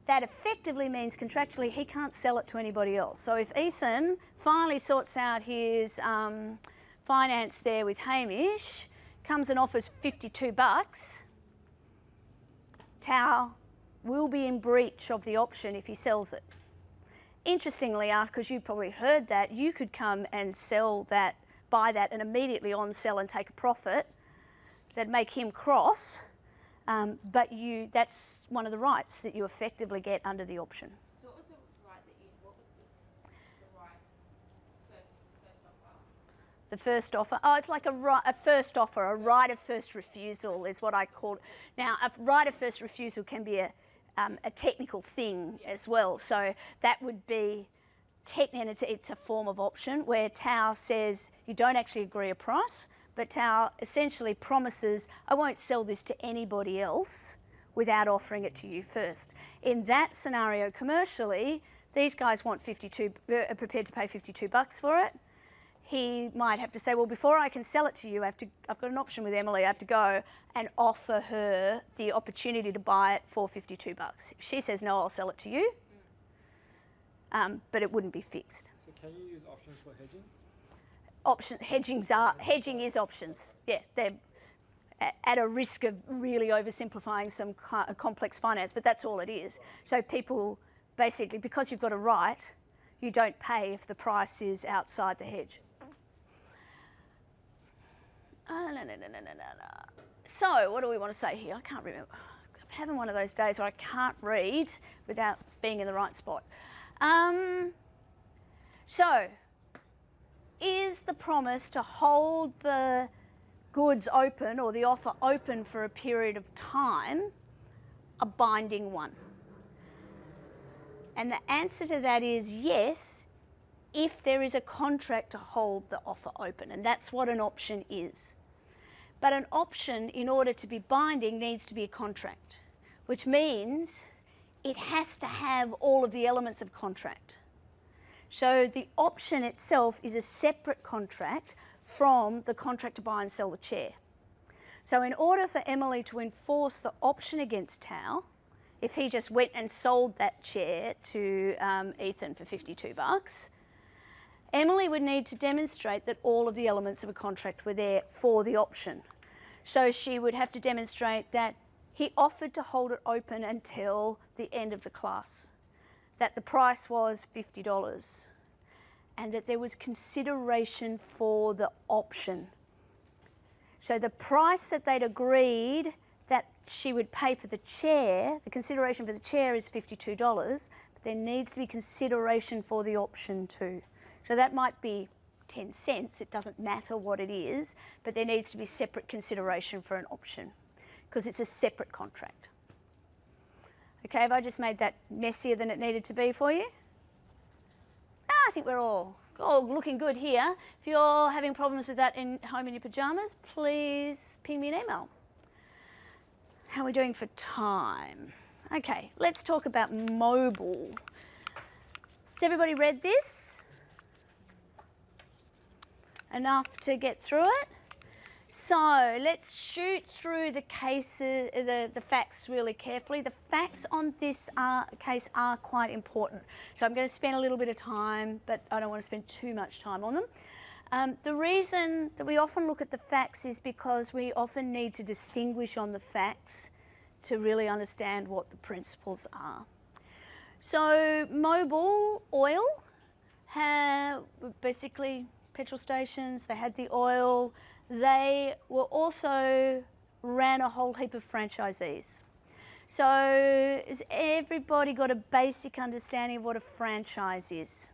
That effectively means contractually he can't sell it to anybody else. So if Ethan finally sorts out his finance there with Hamish, comes and offers $52, Tao will be in breach of the option if he sells it. Interestingly, because you've probably heard that, you could come and sell that, buy that, and immediately on sell and take a profit. That'd make him cross, but that's one of the rights that you effectively get under the option. So what was the right that you, what was the right first offer? The first offer, oh, it's like a first offer, a right of first refusal is what I call it. Now, a right of first refusal can be a technical thing as well. So that would be, and it's a form of option where Tao says you don't actually agree a price, but Tao essentially promises, I won't sell this to anybody else without offering it to you first. In that scenario, commercially, these guys want are prepared to pay $52 for it. He might have to say, well, before I can sell it to you, I've got an option with Emily. I have to go and offer her the opportunity to buy it for $52. If she says, no, I'll sell it to you, but it wouldn't be fixed. So can you use options for hedging? Hedging is options. Yeah, they're at a risk of really oversimplifying some complex finance, but that's all it is. So people basically, because you've got a right, you don't pay if the price is outside the hedge. So what do we want to say here? I can't remember. I'm having one of those days where I can't read without being in the right spot. So is the promise to hold the goods open or the offer open for a period of time a binding one? And the answer to that is yes, if there is a contract to hold the offer open, and that's what an option is. But an option, in order to be binding, needs to be a contract. which means it has to have all of the elements of contract. So the option itself is a separate contract from the contract to buy and sell the chair. So in order for Emily to enforce the option against Tao, if he just went and sold that chair to Ethan for $52, Emily would need to demonstrate that all of the elements of a contract were there for the option. So she would have to demonstrate that he offered to hold it open until the end of the class, that the price was $50, and that there was consideration for the option. So the price that they'd agreed that she would pay for the chair, the consideration for the chair is $52, but there needs to be consideration for the option too. So that might be 10 cents, it doesn't matter what it is, but there needs to be separate consideration for an option because it's a separate contract. Okay, have I just made that messier than it needed to be for you? I think we're all looking good here. If you're having problems with that in home in your pyjamas, please ping me an email. How are we doing for time? Okay, let's talk about Mobil. Has everybody read this? Enough to get through it? So let's shoot through the cases, the facts really carefully. The facts on this case are quite important. So I'm going to spend a little bit of time, but I don't want to spend too much time on them. The reason that we often look at the facts is because we often need to distinguish on the facts to really understand what the principles are. So Mobil oil have basically petrol stations, they had the oil, they were also ran a whole heap of franchisees. So has everybody got a basic understanding of what a franchise is?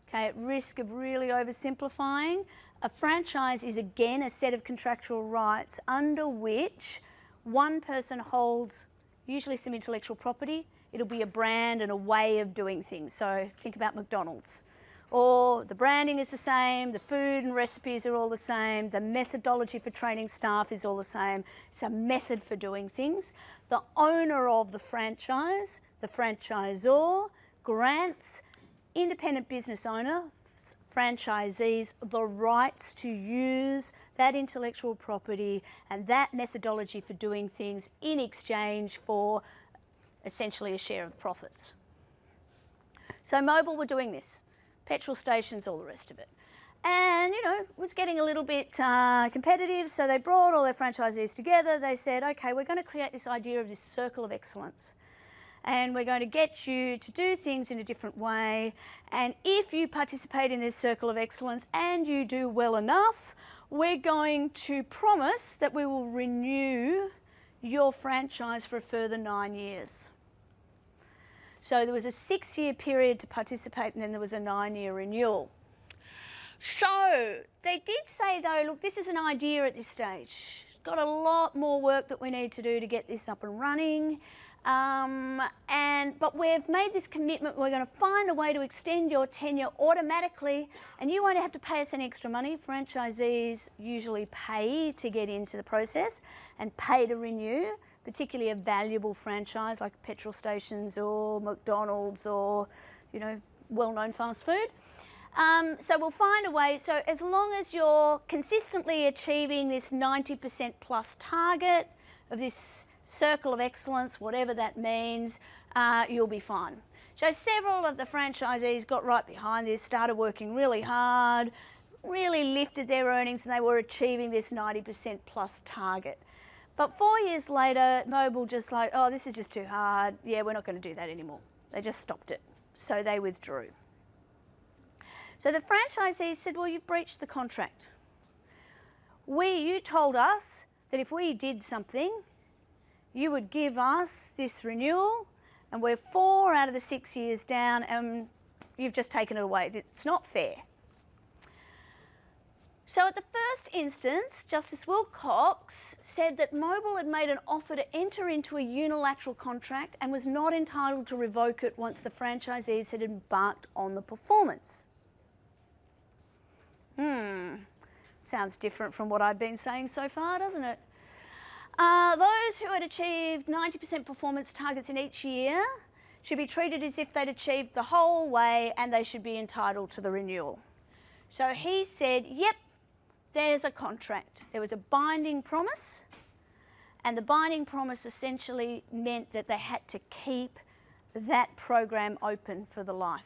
Okay, at risk of really oversimplifying, a franchise is again a set of contractual rights under which one person holds usually some intellectual property. It'll be a brand and a way of doing things. So think about McDonald's. Or the branding is the same, the food and recipes are all the same, the methodology for training staff is all the same. It's a method for doing things. The owner of the franchise, the franchisor, grants independent business owner, franchisees, the rights to use that intellectual property and that methodology for doing things in exchange for essentially a share of profits. So Mobil were doing this. Petrol stations, all the rest of it. And, you know, it was getting a little bit competitive, so they brought all their franchisees together. They said, okay, we're going to create this idea of this circle of excellence. And we're going to get you to do things in a different way. And if you participate in this circle of excellence and you do well enough, we're going to promise that we will renew your franchise for a further 9 years. So there was a 6-year period to participate and then there was a 9-year renewal. So they did say though, look, this is an idea at this stage. Got a lot more work that we need to do to get this up and running. But we've made this commitment, we're going to find a way to extend your tenure automatically and you won't have to pay us any extra money. Franchisees usually pay to get into the process and pay to renew, particularly a valuable franchise like petrol stations or McDonald's or, you know, well-known fast food. So we'll find a way, so as long as you're consistently achieving this 90% plus target of this circle of excellence, whatever that means, you'll be fine. So several of the franchisees got right behind this, started working really hard, really lifted their earnings and they were achieving this 90% plus target. But 4 years later, Mobil just like, oh, this is just too hard. Yeah, we're not going to do that anymore. They just stopped it. So they withdrew. So the franchisees said, well, you've breached the contract. You told us that if we did something, you would give us this renewal, and we're 4 out of the 6 years down, and you've just taken it away. It's not fair. So at the first instance, Justice Wilcox said that Mobil had made an offer to enter into a unilateral contract and was not entitled to revoke it once the franchisees had embarked on the performance. Sounds different from what I've been saying so far, doesn't it? Those who had achieved 90% performance targets in each year should be treated as if they'd achieved the whole way and they should be entitled to the renewal. So he said, yep, there's a contract. There was a binding promise, and the binding promise essentially meant that they had to keep that program open for the life.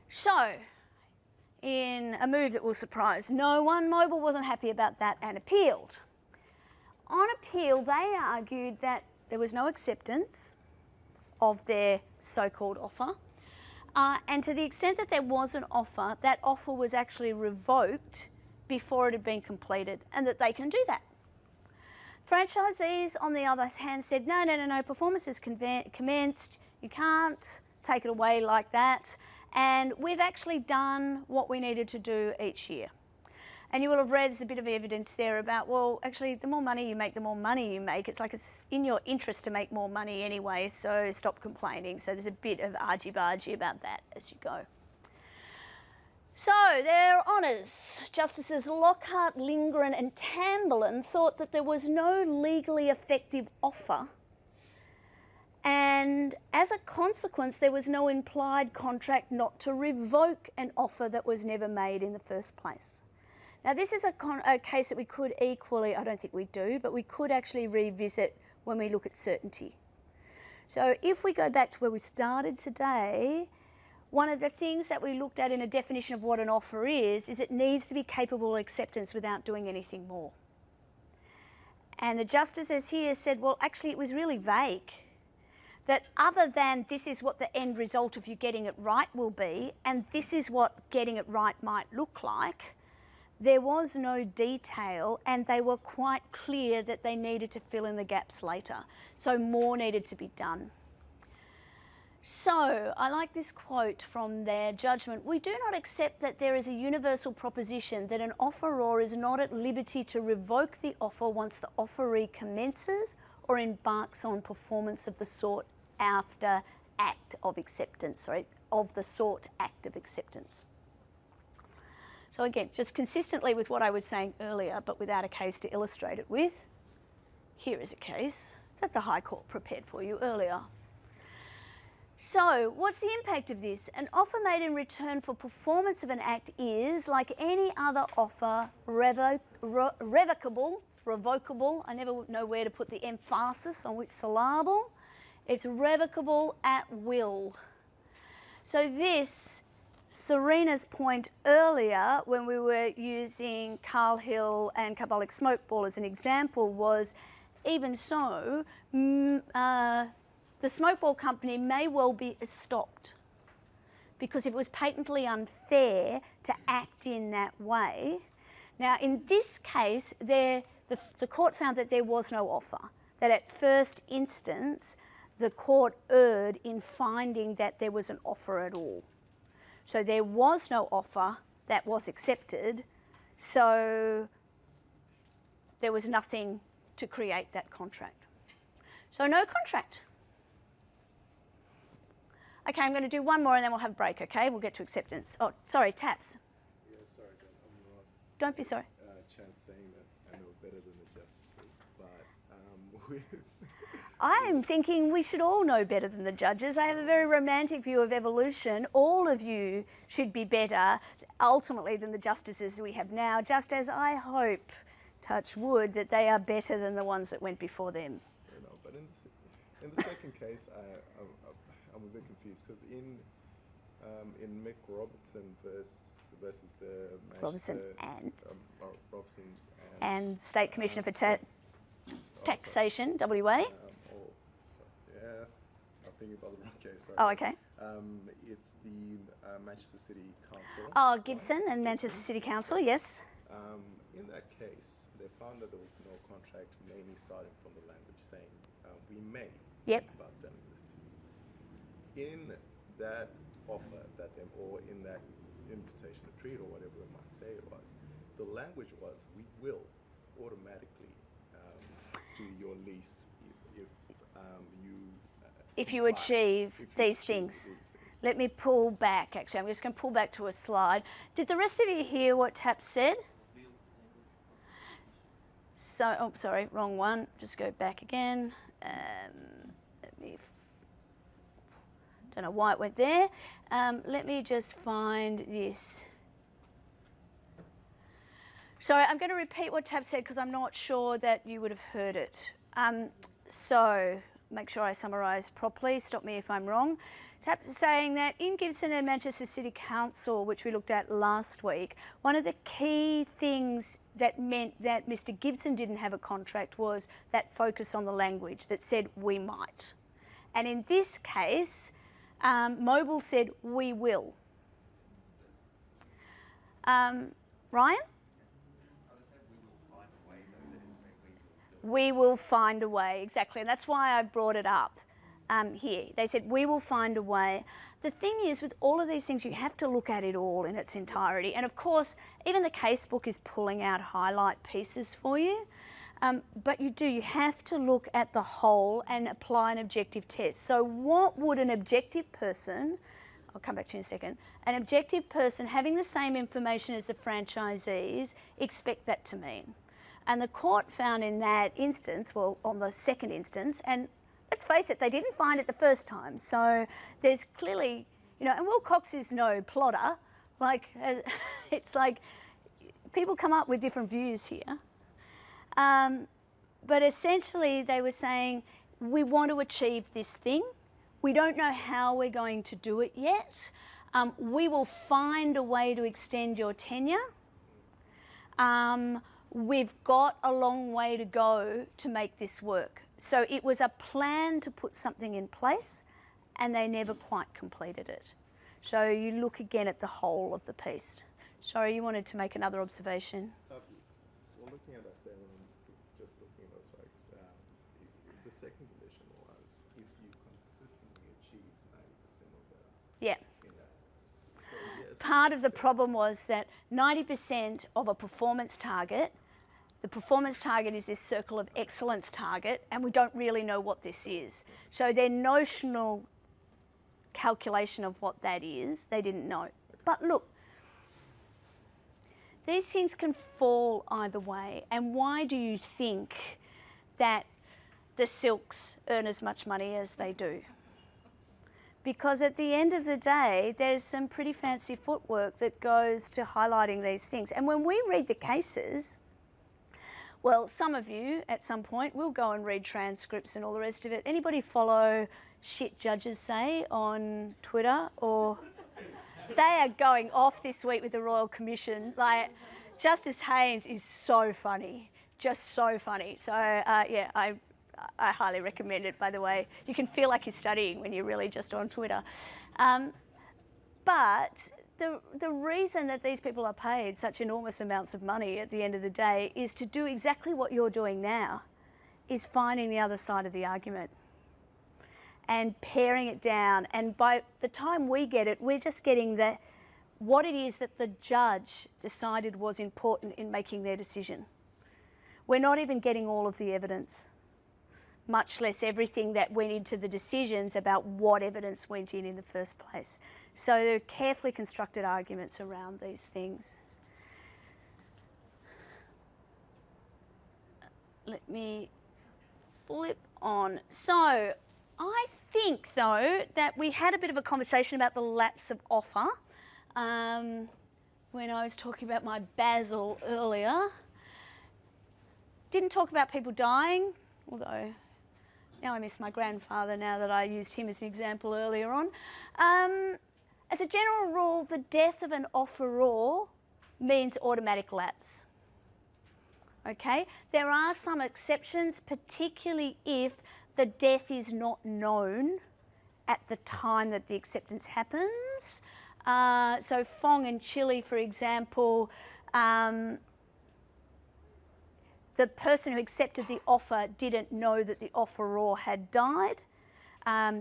So, in a move that will surprise no one, Mobil wasn't happy about that and appealed. On appeal, they argued that there was no acceptance of their so-called offer, and to the extent that there was an offer, that offer was actually revoked before it had been completed, and that they can do that. Franchisees, on the other hand, said, no, performance is commenced, you can't take it away like that, and we've actually done what we needed to do each year. And you will have read, there's a bit of evidence there about, well, actually, the more money you make, the more money you make. It's like it's in your interest to make more money anyway, so stop complaining. So there's a bit of argy-bargy about that as you go. So, their honours, Justices Lockhart, Lindgren and Tamberlin thought that there was no legally effective offer, and as a consequence there was no implied contract not to revoke an offer that was never made in the first place. Now this is a case that we could equally, I don't think we do, but we could actually revisit when we look at certainty. So if we go back to where we started today, one of the things that we looked at in a definition of what an offer is it needs to be capable of acceptance without doing anything more. And the justices here said, well, actually it was really vague. That other than this is what the end result of you getting it right will be, and this is what getting it right might look like, there was no detail, and they were quite clear that they needed to fill in the gaps later. So more needed to be done. So, I like this quote from their judgment. We do not accept that there is a universal proposition that an offeror is not at liberty to revoke the offer once the offeree commences or embarks on performance of the sought after act of acceptance, of the sought act of acceptance. So again, just consistently with what I was saying earlier, but without a case to illustrate it with, here is a case that the High Court prepared for you earlier. So, what's the impact of this? An offer made in return for performance of an act is, like any other offer, revocable, I never know where to put the emphasis on which syllable. It's revocable at will. So this, Serena's point earlier when we were using Carl Hill and Carbolic Smokeball as an example was, even so, the smokeball company may well be stopped, because if it was patently unfair to act in that way. Now, in this case, the court found that there was no offer, that at first instance, the court erred in finding that there was an offer at all. So there was no offer that was accepted, so there was nothing to create that contract. So no contract. Okay, I'm going to do one more and then we'll have a break, okay? We'll get to acceptance. Oh, sorry, Taps. Yeah, sorry, I'm not. Don't be sorry. Chance saying that I know better than the justices, but with I'm thinking we should all know better than the judges. I have a very romantic view of evolution. All of you should be better, ultimately, than the justices we have now, just as I hope, touch wood, that they are better than the ones that went before them. you know, but in the second case, I'm a bit confused because in Mick Robertson versus the Robertson Robertson and State Commissioner for Taxation, WA. Yeah, I'm thinking about the wrong case. Sorry. Oh, okay. It's the Manchester City Council. Oh, Gibson and Manchester City Council, yes. In that case, they found that there was no contract, mainly starting from the language saying we may Yep. think about selling this to you. In that offer that they, or in that invitation to treat or whatever they might say it was, the language was we will automatically do your lease if you achieve these things. Let me pull back, actually. I'm just going to pull back to a slide. Did the rest of you hear what Tap said? So, oh, sorry, wrong one. Just go back again. Let me, don't know why it went there. Let me just find this. Sorry, I'm going to repeat what Tab said because I'm not sure that you would have heard it. So, make sure I summarise properly. Stop me if I'm wrong. Tab's saying that in Gibson and Manchester City Council, which we looked at last week, one of the key things that meant that Mr. Gibson didn't have a contract was that focus on the language that said we might. And in this case, Mobil said we will. Ryan? We will find a way, exactly. And that's why I brought it up here. They said, we will find a way. The thing is, with all of these things, you have to look at it all in its entirety. And of course, even the casebook is pulling out highlight pieces for you. But you have to look at the whole and apply an objective test. So what would an objective person, I'll come back to you in a second, an objective person having the same information as the franchisees expect that to mean? And the court found in that instance, well, on the second instance, and let's face it, they didn't find it the first time. So there's clearly, you know, and Will Cox is no plotter. Like, it's like people come up with different views here. But essentially they were saying, we want to achieve this thing. We don't know how we're going to do it yet. We will find a way to extend your tenure. We've got a long way to go to make this work. So it was a plan to put something in place and they never quite completed it. So you look again at the whole of the piece. Sorry, you wanted to make another observation. Well, looking at that statement, just looking at those facts, the second condition was if you consistently achieve 90% or better. Yeah. In that. So yes. Part of the problem was that 90% of a performance target, the performance target is this circle of excellence target, and we don't really know what this is. So their notional calculation of what that is, they didn't know. But look, these things can fall either way. And why do you think that the silks earn as much money as they do? Because at the end of the day, there's some pretty fancy footwork that goes to highlighting these things. And when we read the cases, well, some of you at some point will go and read transcripts and all the rest of it. Anybody follow shit judges say on Twitter? Or they are going off this week with the Royal Commission. Like, Justice Haynes is so funny, just so funny. So yeah, I highly recommend it, by the way. You can feel like you're studying when you're really just on Twitter. But the reason that these people are paid such enormous amounts of money at the end of the day is to do exactly what you're doing now, is finding the other side of the argument and paring it down. And by the time we get it, we're just getting what it is that the judge decided was important in making their decision. We're not even getting all of the evidence, much less everything that went into the decisions about what evidence went in the first place. So there are carefully constructed arguments around these things. Let me flip on. So I think, though, that we had a bit of a conversation about the lapse of offer when I was talking about my Basel earlier. Didn't talk about people dying, although now I miss my grandfather now that I used him as an example earlier on. As a general rule, the death of an offeror means automatic lapse. Okay? There are some exceptions, particularly if the death is not known at the time that the acceptance happens. So Fong and Chile, for example, the person who accepted the offer didn't know that the offeror had died.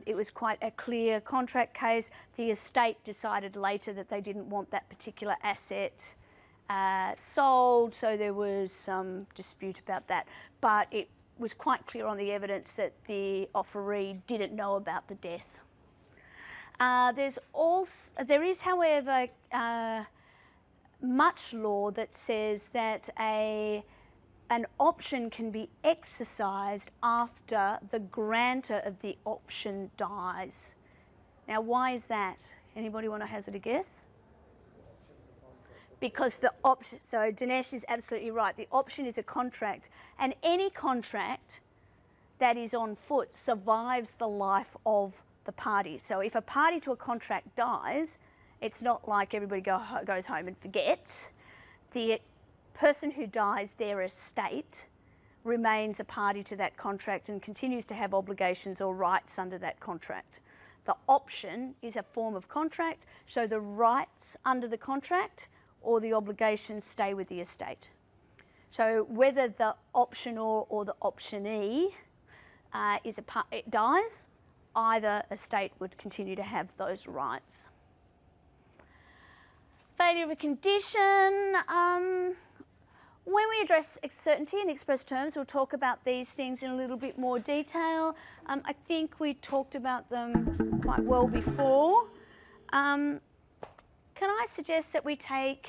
It was quite a clear contract case. The estate decided later that they didn't want that particular asset sold, so there was some dispute about that. But it was quite clear on the evidence that the offeree didn't know about the death. There is, however, much law that says that a an option can be exercised after the grantor of the option dies. Now, why is that? Anybody want to hazard a guess? Because the option, so Dinesh is absolutely right, the option is a contract, and any contract that is on foot survives the life of the party. So if a party to a contract dies, it's not like everybody goes home and forgets. The person who dies, their estate, remains a party to that contract and continues to have obligations or rights under that contract. The option is a form of contract, so the rights under the contract or the obligations stay with the estate. So whether the optionor or the optionee it dies, either estate would continue to have those rights. Failure of a condition. When we address certainty in express terms, we'll talk about these things in a little bit more detail. I think we talked about them quite well before. Can I suggest that we take